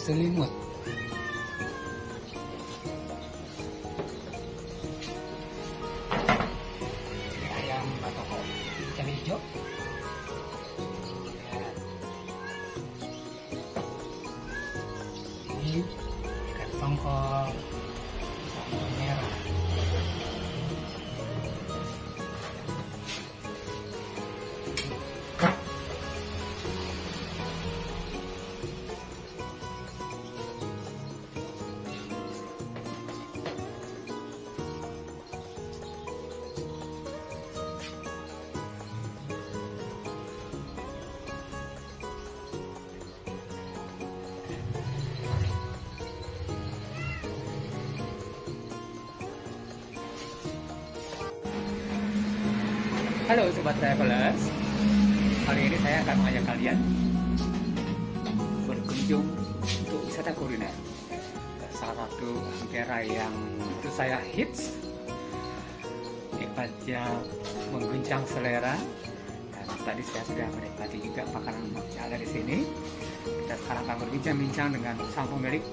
selimut. Ini ayam batoko cabai hijau. Ini ikan tongkol sambal merah. Halo Sobat Travelers, kali ini saya akan mengajak kalian berkunjung untuk wisata kuliner. Salah satu daerah yang itu saya hits, nikmatnya mengguncang selera. Dan tadi saya sudah menikmati juga makanan yang ada di sini. Kita sekarang akan berbincang-bincang dengan sang pemilik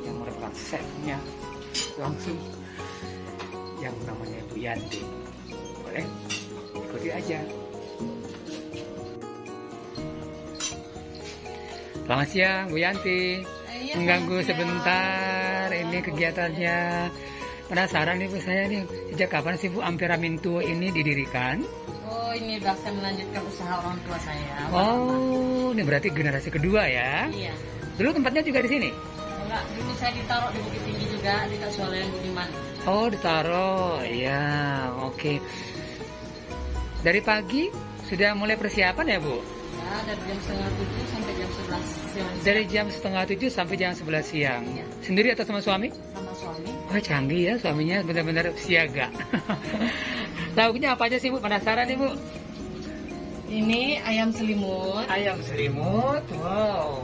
yang merupakan chefnya langsung, yang namanya Bu Yanti. Boleh? Ikuti aja. Selamat siang Bu Yanti. Mengganggu sebentar, ini kegiatannya. Penasaran nih Bu, saya nih, sejak kapan sih Bu Ampera Mintu ini didirikan? Oh, ini udah saya melanjutkan usaha orang tua saya. Oh, ini berarti generasi kedua ya? Iya. Dulu tempatnya juga di sini? Enggak, dulu saya ditaruh di Bukit Tinggi juga, di Kak Solen Budiman. Oh, ditaruh. Iya, oke. Dari pagi sudah mulai persiapan ya Bu? Ya, dari jam 6:30 sampai jam 11 siang. Dari jam 6:30 sampai jam 11 siang. Iya. Sendiri atau sama suami? Sama suami. Wah, canggih ya, suaminya benar-benar siaga. Lauknya apa aja sih Bu? Penasaran nih Bu? Ini ayam selimut, Ayam selimut, wow.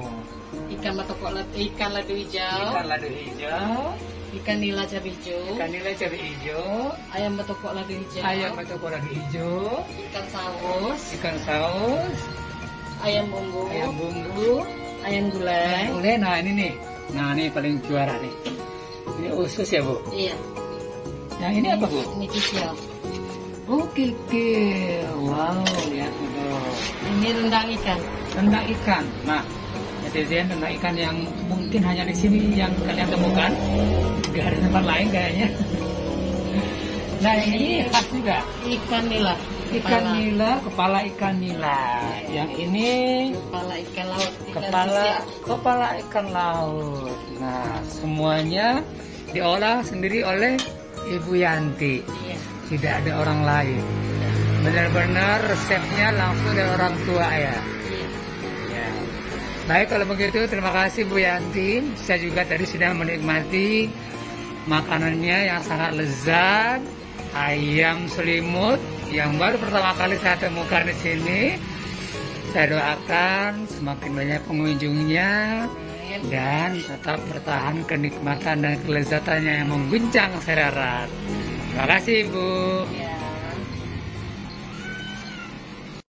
ikan batoko, ikan ladu hijau, Ikan lado hijau, ikan nila cabai hijau, ikan nila cabai hijau, ayam batoko ladu hijau, ayam batoko lado hijau, ikan saus, ikan saus, ayam bumbu, ayam gulai. Boleh, nah ini nih. Nah, ini paling juara nih. Ini usus ya Bu? Iya. Yang ini apa Bu? Ini kikil. Oh, kikil. Wow, ya tuh. Ini rendang ikan. Rendang ikan. Nah, netizen, rendang ikan yang mungkin hanya di sini yang kalian temukan, nggak ada tempat lain kayaknya. Nah, ini khas juga. Ikan nila. Ikan nila, kepala ikan nila. Yang ini Kepala ikan laut. kepala ikan laut. Nah, semuanya diolah sendiri oleh Ibu Yanti. Iya. Tidak ada orang lain. Benar-benar resepnya langsung dari orang tua ya. Iya. Ya. Baik, kalau begitu terima kasih Bu Yanti. Saya juga tadi sudah menikmati makanannya yang sangat lezat. Ayam selimut yang baru pertama kali saya temukan di sini. Saya doakan semakin banyak pengunjungnya dan tetap bertahan kenikmatan dan kelezatannya yang mengguncang selera. Terima kasih Bu. Iya.